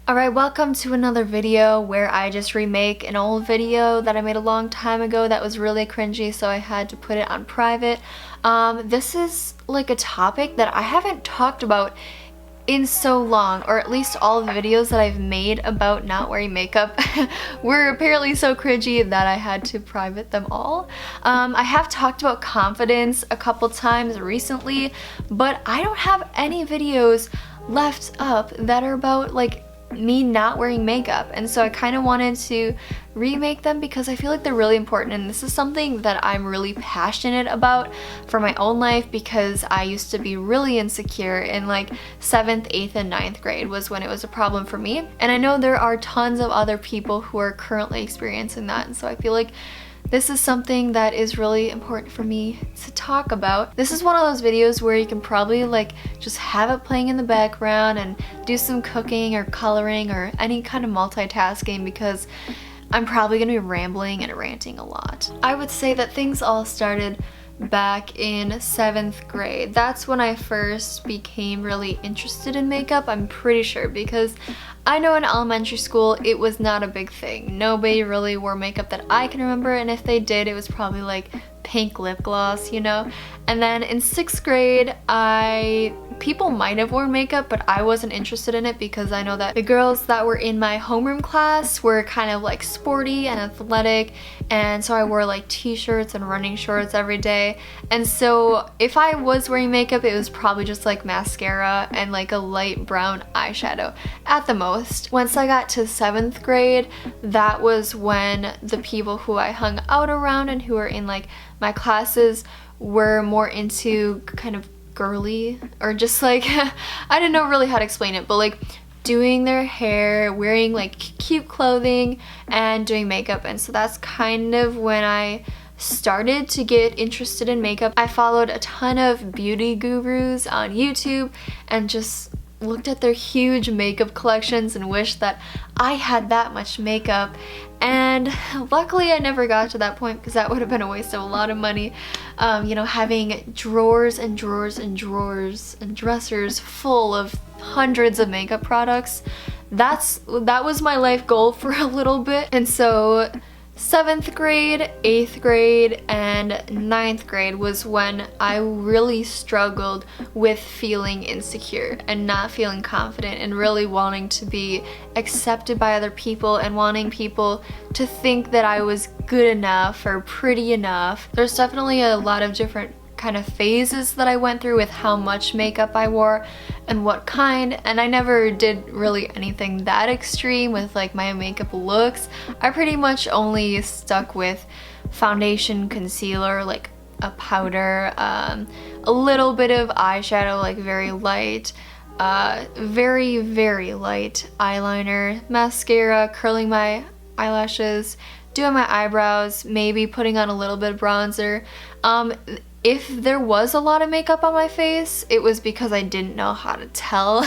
Alright, welcome to another video where I just remake an old video that I made a long time ago that was really cringy, so I had to put it on private. This is like a topic that I haven't talked about in so long, or at least all the videos that I've made about not wearing makeup were apparently so cringy that I had to private them all. I have talked about confidence a couple times recently, but I don't have any videos left up that are about like me not wearing makeup, and so I kind of wanted to remake them because I feel like they're really important, and this is something that I'm really passionate about for my own life because I used to be really insecure in like 7th, 8th, and 9th grade was when it was a problem for me, and I know there are tons of other people who are currently experiencing that, and so I feel like this is something that is really important for me to talk about. This is one of those videos where you can probably like just have it playing in the background and do some cooking or coloring or any kind of multitasking because I'm probably gonna be rambling and ranting a lot. I would say that things all started back in 7th grade. That's when I first became really interested in makeup, I'm pretty sure, because I know in elementary school it was not a big thing. Nobody really wore makeup that I can remember, and if they did, it was probably like pink lip gloss, you know? And then in 6th grade, people might have worn makeup, but I wasn't interested in it because I know that the girls that were in my homeroom class were kind of like sporty and athletic, and so I wore like t-shirts and running shorts every day. And so if I was wearing makeup, it was probably just like mascara and like a light brown eyeshadow at the most. Once I got to 7th grade, that was when the people who I hung out around and who were in like my classes were more into kind of girly, or just like I didn't know really how to explain it, but like doing their hair, wearing like cute clothing, and doing makeup. And so that's kind of when I started to get interested in makeup. I followed a ton of beauty gurus on YouTube and just looked at their huge makeup collections and wished that I had that much makeup, and luckily I never got to that point because that would have been a waste of a lot of money. You know, having drawers and drawers and drawers and dressers full of hundreds of makeup products, that was my life goal for a little bit. And so 7th grade, 8th grade, and 9th grade was when I really struggled with feeling insecure and not feeling confident and really wanting to be accepted by other people and wanting people to think that I was good enough or pretty enough. There's definitely a lot of different kind of phases that I went through with how much makeup I wore and what kind, and I never did really anything that extreme with like my makeup looks. I pretty much only stuck with foundation, concealer, like a powder, a little bit of eyeshadow, like very light, very light eyeliner, mascara, curling my eyelashes, doing my eyebrows, maybe putting on a little bit of bronzer. If there was a lot of makeup on my face, it was because I didn't know how to tell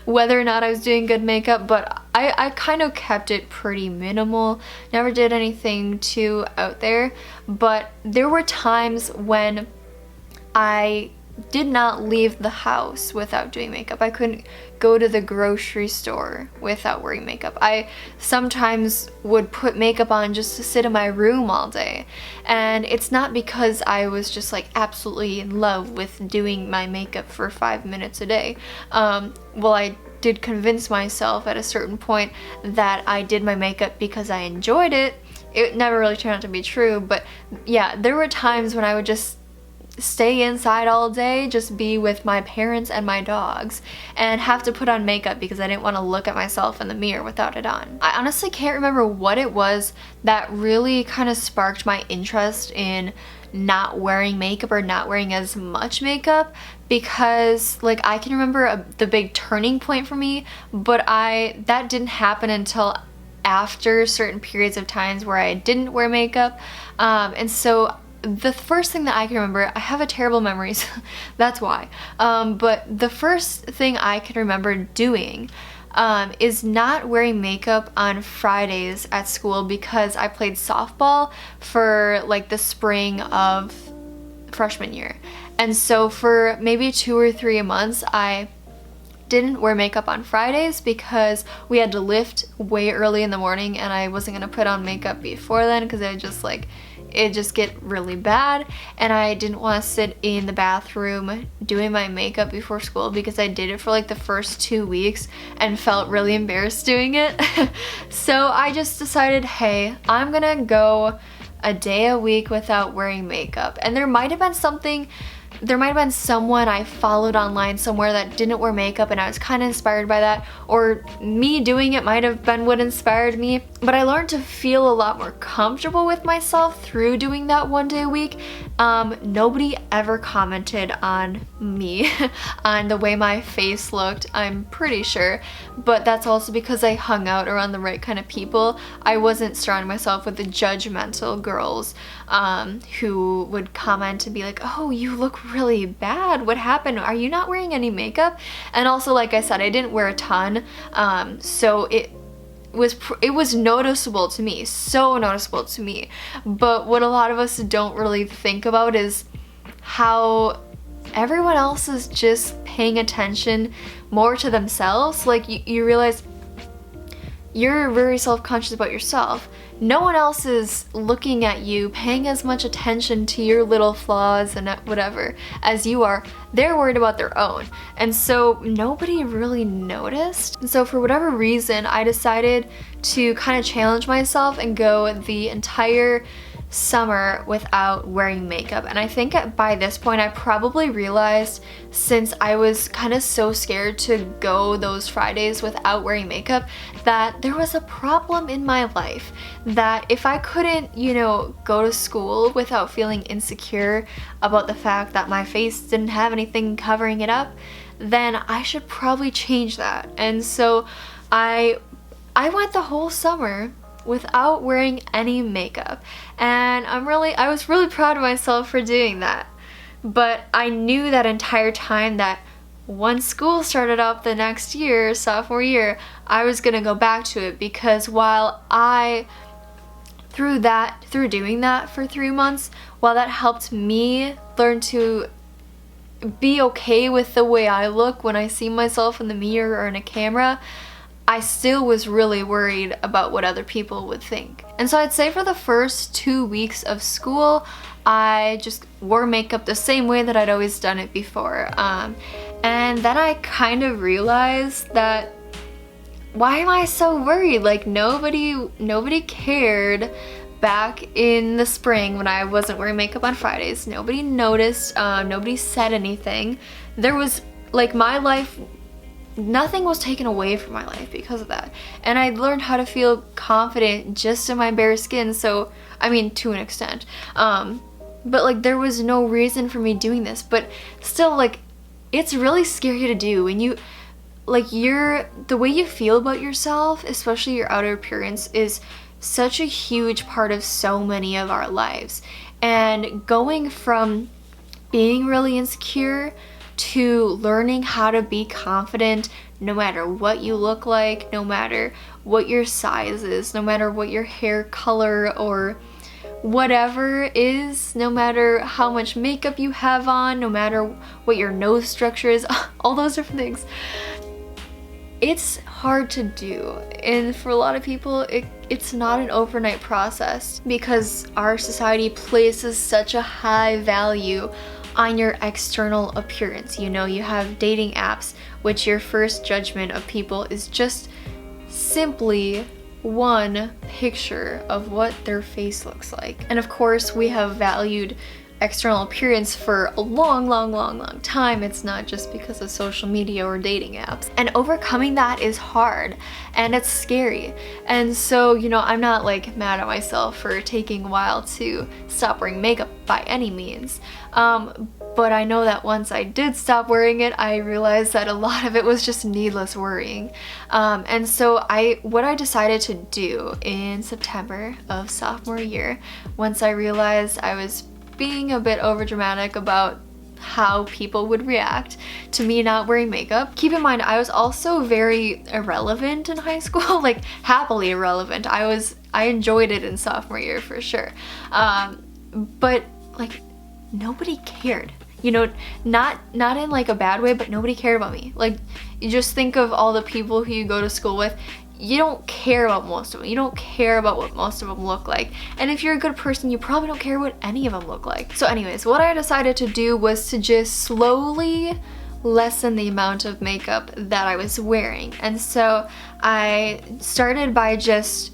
whether or not I was doing good makeup, but I kind of kept it pretty minimal, never did anything too out there. But there were times when I did not leave the house without doing makeup. I couldn't go to the grocery store without wearing makeup. I sometimes would put makeup on just to sit in my room all day. And it's not because I was just like absolutely in love with doing my makeup for 5 minutes a day. Well, I did convince myself at a certain point that I did my makeup because I enjoyed it. It never really turned out to be true, but yeah, there were times when I would just stay inside all day, just be with my parents and my dogs, and have to put on makeup because I didn't want to look at myself in the mirror without it on. I honestly can't remember what it was that really kind of sparked my interest in not wearing makeup or not wearing as much makeup, because like I can remember the big turning point for me, but that didn't happen until after certain periods of times where I didn't wear makeup. And so the first thing that I can remember, I have a terrible memory, so that's why, but the first thing I can remember doing is not wearing makeup on Fridays at school because I played softball for like the spring of freshman year. And so for maybe 2 or 3 months, I didn't wear makeup on Fridays because we had to lift way early in the morning and I wasn't gonna put on makeup before then because it'd just get really bad, and I didn't want to sit in the bathroom doing my makeup before school because I did it for like the first 2 weeks and felt really embarrassed doing it. So I just decided, hey, I'm gonna go a day a week without wearing makeup. And there might have been someone I followed online somewhere that didn't wear makeup and I was kind of inspired by that, or me doing it might have been what inspired me, but I learned to feel a lot more comfortable with myself through doing that one day a week. Nobody ever commented on me, on the way my face looked, I'm pretty sure, but that's also because I hung out around the right kind of people. I wasn't surrounding myself with the judgmental girls who would comment and be like, oh, you look really bad, what happened, are you not wearing any makeup? And also, like I said, I didn't wear a ton, so it was noticeable to me, so noticeable to me. But what a lot of us don't really think about is how everyone else is just paying attention more to themselves. Like you realize you're very self-conscious about yourself. No one else is looking at you, paying as much attention to your little flaws and whatever as you are. They're worried about their own. And so nobody really noticed. And so for whatever reason, I decided to kind of challenge myself and go the entire summer without wearing makeup. And I think by this point I probably realized, since I was kind of so scared to go those Fridays without wearing makeup, that there was a problem in my life, that if I couldn't, you know, go to school without feeling insecure about the fact that my face didn't have anything covering it up, then I should probably change that. And so I went the whole summer without wearing any makeup, and I was really proud of myself for doing that. But I knew that entire time that once school started up the next year, sophomore year, I was gonna go back to it, because while through doing that for 3 months, while that helped me learn to be okay with the way I look when I see myself in the mirror or in a camera, I still was really worried about what other people would think. And so I'd say for the first 2 weeks of school, I just wore makeup the same way that I'd always done it before. And then I kind of realized that, why am I so worried? Like nobody cared back in the spring when I wasn't wearing makeup on Fridays. Nobody noticed, nobody said anything. There was, like, my life, nothing was taken away from my life because of that. And I learned how to feel confident just in my bare skin, so, I mean, to an extent. But like, there was no reason for me doing this, but still, like, it's really scary to do when you, like, the way you feel about yourself, especially your outer appearance, is such a huge part of so many of our lives. And going from being really insecure to learning how to be confident no matter what you look like, no matter what your size is, no matter what your hair color or whatever is, no matter how much makeup you have on, no matter what your nose structure is, all those different things. It's hard to do, and for a lot of people it's not an overnight process, because our society places such a high value on your external appearance. You know, you have dating apps, which your first judgment of people is just simply one picture of what their face looks like. And of course, we have valued external appearance for a long time. It's not just because of social media or dating apps. And overcoming that is hard, and it's scary. And so, you know, I'm not like mad at myself for taking a while to stop wearing makeup by any means. But I know that once I did stop wearing it, I realized that a lot of it was just needless worrying. And so what I decided to do in September of sophomore year, once I realized I was being a bit overdramatic about how people would react to me not wearing makeup. Keep in mind, I was also very irrelevant in high school, like happily irrelevant. I enjoyed it in sophomore year for sure. But like, nobody cared. You know, not in like a bad way, but nobody cared about me. Like, you just think of all the people who you go to school with. You don't care about most of them. You don't care about what most of them look like. And if you're a good person, you probably don't care what any of them look like. So anyways, what I decided to do was to just slowly lessen the amount of makeup that I was wearing. And so I started by just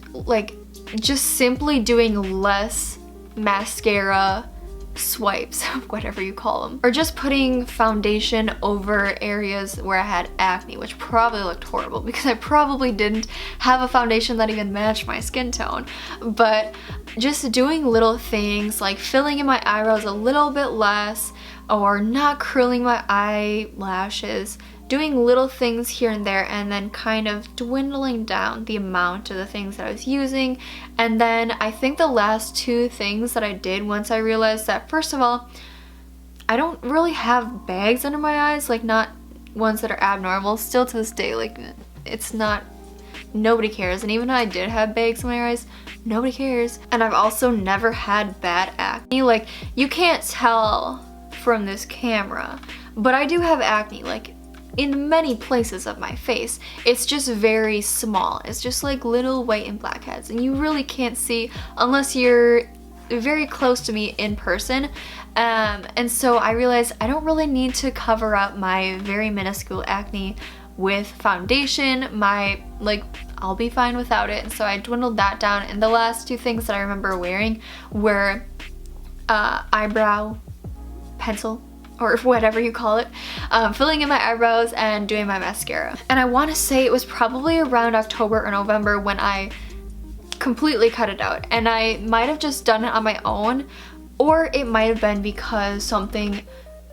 simply doing less mascara swipes, whatever you call them, or just putting foundation over areas where I had acne, which probably looked horrible because I probably didn't have a foundation that even matched my skin tone. But just doing little things like filling in my eyebrows a little bit less, or not curling my eyelashes, doing little things here and there, and then kind of dwindling down the amount of the things that I was using. And then I think the last two things that I did once I realized that, first of all, I don't really have bags under my eyes, like not ones that are abnormal. Still to this day, like it's not, nobody cares. And even if I did have bags in my eyes, nobody cares. And I've also never had bad acne. Like, you can't tell from this camera, but I do have acne, like in many places of my face. It's just very small. It's just like little white and black heads, and you really can't see unless you're very close to me in person. And so I realized I don't really need to cover up my very minuscule acne with foundation. I'll be fine without it. And so I dwindled that down, and the last two things that I remember wearing were eyebrow pencil, or whatever you call it, filling in my eyebrows and doing my mascara. And I want to say it was probably around October or November when I completely cut it out. And I might have just done it on my own, or it might have been because something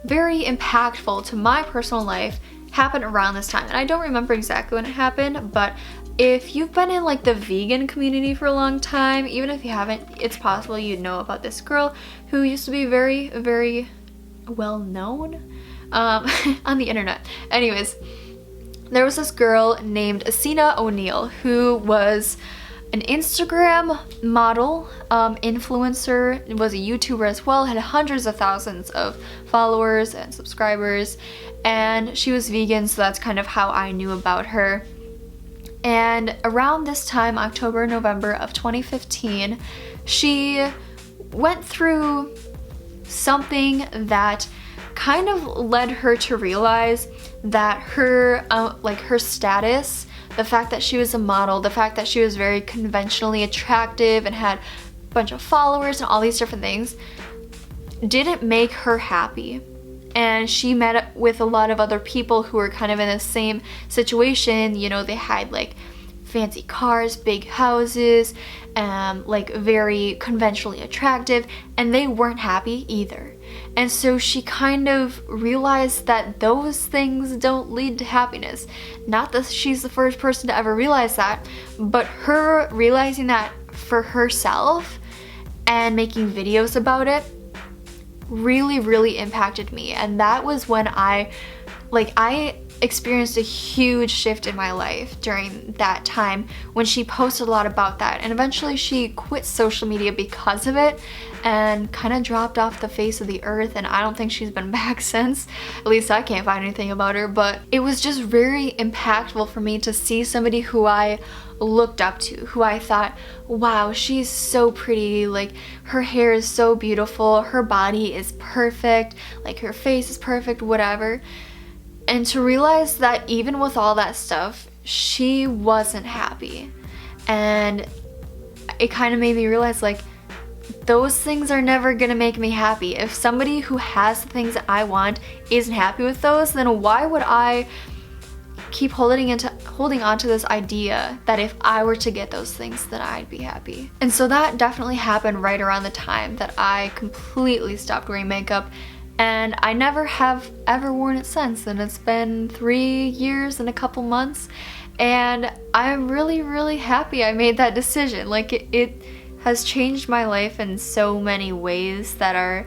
very impactful to my personal life happened around this time. And I don't remember exactly when it happened, but if you've been in like the vegan community for a long time, even if you haven't, it's possible you know about this girl who used to be very, very well known on the internet. Anyways, there was this girl named Asina O'Neill who was an Instagram model, influencer, was a YouTuber as well, had hundreds of thousands of followers and subscribers, and she was vegan, so that's kind of how I knew about her. And around this time, October, November of 2015, she went through something that kind of led her to realize that her her status, the fact that she was a model, the fact that she was very conventionally attractive and had a bunch of followers and all these different things, didn't make her happy. And she met up with a lot of other people who were kind of in the same situation. You know, they had like fancy cars, big houses, like very conventionally attractive, and they weren't happy either. And so she kind of realized that those things don't lead to happiness. Not that she's the first person to ever realize that, but her realizing that for herself and making videos about it really, really impacted me. And that was when I experienced a huge shift in my life during that time when she posted a lot about that. And eventually she quit social media because of it and kind of dropped off the face of the earth, and I don't think she's been back since. At least I can't find anything about her. But it was just very impactful for me to see somebody who I looked up to, who I thought, wow, she's so pretty, like her hair is so beautiful, her body is perfect, like her face is perfect, whatever. And to realize that even with all that stuff, she wasn't happy. And it kind of made me realize, like, those things are never gonna make me happy. If somebody who has the things that I want isn't happy with those, then why would I keep holding on to this idea that if I were to get those things, then I'd be happy? And so that definitely happened right around the time that I completely stopped wearing makeup. And I never have ever worn it since, and it's been 3 years and a couple months, and I'm really, really happy I made that decision. Like, it has changed my life in so many ways that are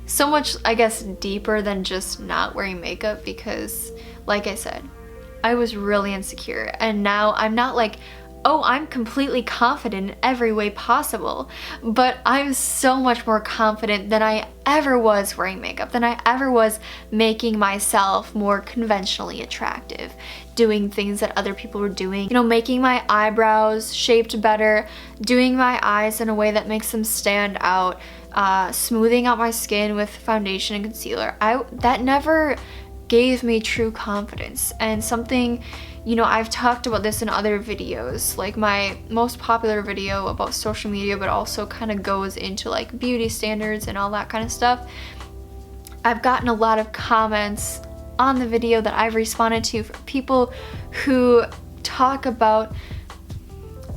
so much, I guess, deeper than just not wearing makeup, because, like I said, I was really insecure, and now I'm not like oh, I'm completely confident in every way possible, but I'm so much more confident than I ever was wearing makeup, than I ever was making myself more conventionally attractive, doing things that other people were doing, you know, making my eyebrows shaped better, doing my eyes in a way that makes them stand out, smoothing out my skin with foundation and concealer. That never gave me true confidence. And something, you know, I've talked about this in other videos, like my most popular video about social media, but also kind of goes into like beauty standards and all that kind of stuff. I've gotten a lot of comments on the video that I've responded to from people who talk about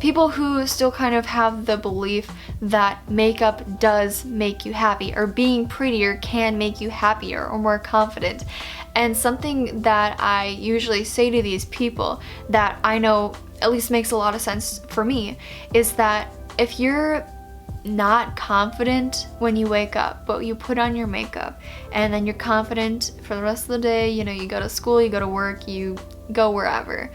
people who still kind of have the belief that makeup does make you happy, or being prettier can make you happier or more confident. And something that I usually say to these people that I know at least makes a lot of sense for me is that if you're not confident when you wake up, but you put on your makeup and then you're confident for the rest of the day, you know, you go to school, you go to work, you go wherever,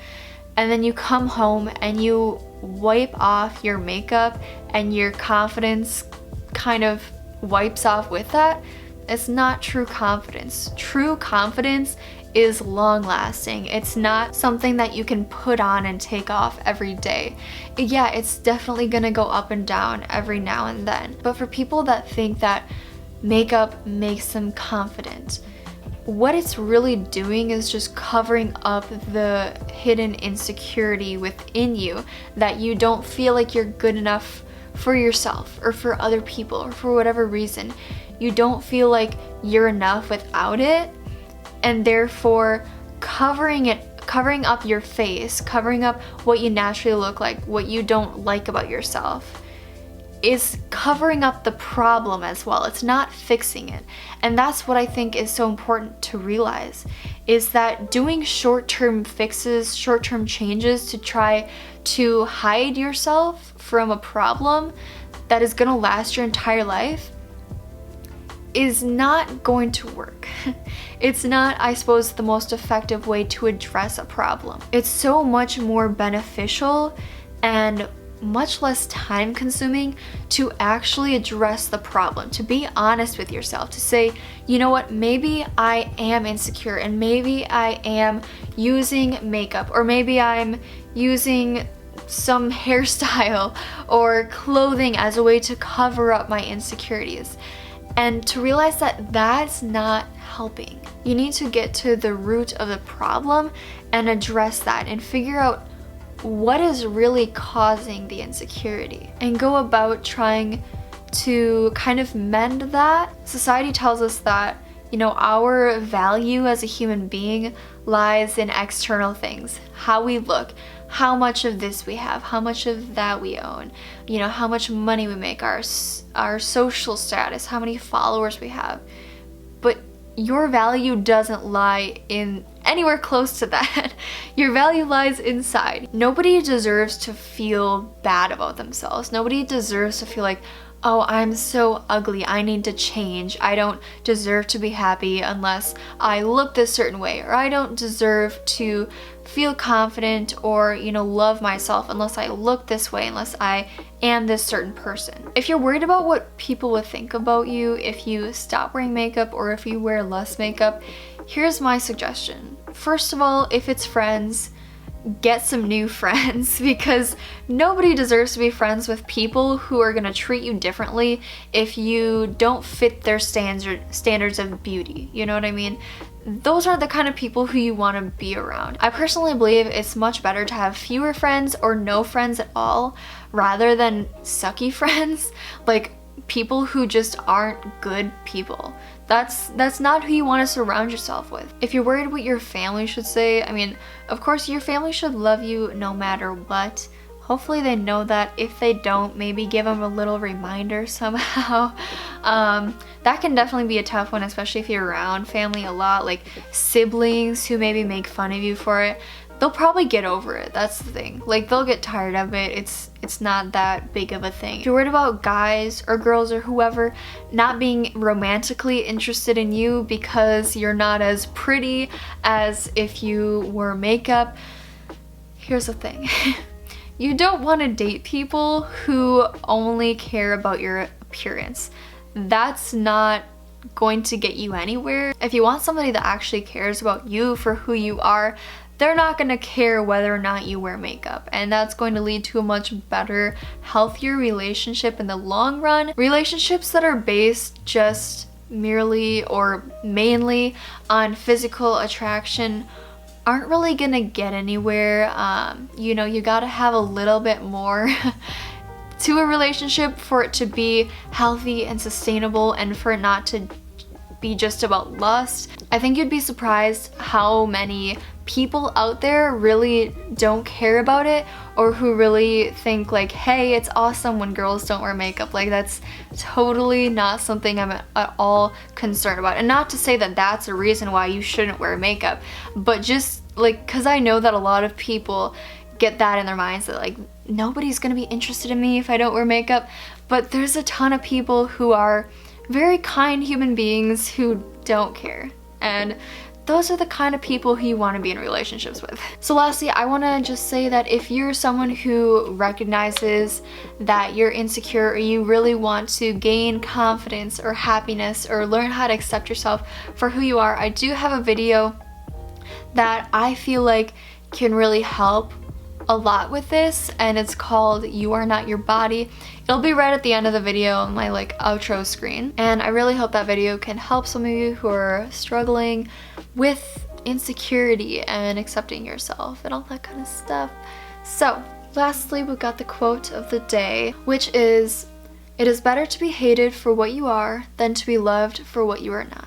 and then you come home and you wipe off your makeup and your confidence kind of wipes off with that, it's not true confidence. True confidence is long lasting. It's not something that you can put on and take off every day. Yeah, it's definitely gonna go up and down every now and then. But for people that think that makeup makes them confident, what it's really doing is just covering up the hidden insecurity within you that you don't feel like you're good enough for yourself or for other people, or for whatever reason. You don't feel like you're enough without it, and therefore covering up your face, covering up what you naturally look like, what you don't like about yourself, is covering up the problem as well. It's not fixing it. And that's what I think is so important to realize, is that doing short-term fixes, short-term changes to try to hide yourself from a problem that is gonna last your entire life is not going to work. It's not, I suppose, the most effective way to address a problem. It's so much more beneficial and much less time consuming to actually address the problem, to be honest with yourself, to say, you know what, maybe I am insecure and maybe I am using makeup, or maybe I'm using some hairstyle or clothing as a way to cover up my insecurities. And to realize that that's not helping. You need to get to the root of the problem and address that and figure out what is really causing the insecurity and go about trying to kind of mend that. Society tells us that, you know, our value as a human being lies in external things, how we look, how much of this we have, how much of that we own, you know, how much money we make, our social status, how many followers we have. But your value doesn't lie in anywhere close to that. Your value lies inside. Nobody deserves to feel bad about themselves. Nobody deserves to feel like, oh, I'm so ugly, I need to change. I don't deserve to be happy unless I look this certain way, or I don't deserve to feel confident or, you know, love myself unless I look this way, unless I am this certain person. If you're worried about what people will think about you if you stop wearing makeup or if you wear less makeup, here's my suggestion. First of all, if it's friends, get some new friends, because nobody deserves to be friends with people who are gonna treat you differently if you don't fit their standards of beauty. You know what I mean? Those are the kind of people who you want to be around. I personally believe it's much better to have fewer friends or no friends at all rather than sucky friends, like people who just aren't good people. That's not who you want to surround yourself with. If you're worried what your family should say, I mean, of course your family should love you no matter what. Hopefully they know that. If they don't, maybe give them a little reminder somehow. That can definitely be a tough one, especially if you're around family a lot, like siblings who maybe make fun of you for it. They'll probably get over it, that's the thing. Like, they'll get tired of it. It's not that big of a thing. If you're worried about guys or girls or whoever not being romantically interested in you because you're not as pretty as if you wore makeup, here's the thing. you don't want to date people who only care about your appearance. That's not going to get you anywhere. If you want somebody that actually cares about you for who you are, they're not going to care whether or not you wear makeup, and that's going to lead to a much better, healthier relationship in the long run. Relationships that are based just merely or mainly on physical attraction aren't really gonna get anywhere. You know, you gotta have a little bit more to a relationship for it to be healthy and sustainable, and for it not to be just about lust. I think you'd be surprised how many people out there really don't care about it, or who really think like, hey, it's awesome when girls don't wear makeup. Like, that's totally not something I'm at all concerned about. And not to say that that's a reason why you shouldn't wear makeup, but just like, because I know that a lot of people get that in their minds that like, nobody's gonna be interested in me if I don't wear makeup. But there's a ton of people who are very kind human beings who don't care, and those are the kind of people who you want to be in relationships with. So lastly, I want to just say that if you're someone who recognizes that you're insecure, or you really want to gain confidence or happiness or learn how to accept yourself for who you are, I do have a video that I feel like can really help a lot with this, and it's called You Are Not Your Body. It'll be right at the end of the video on my like outro screen, and I really hope that video can help some of you who are struggling with insecurity and accepting yourself and all that kind of stuff. So lastly, we've got the quote of the day, which is, "It is better to be hated for what you are than to be loved for what you are not."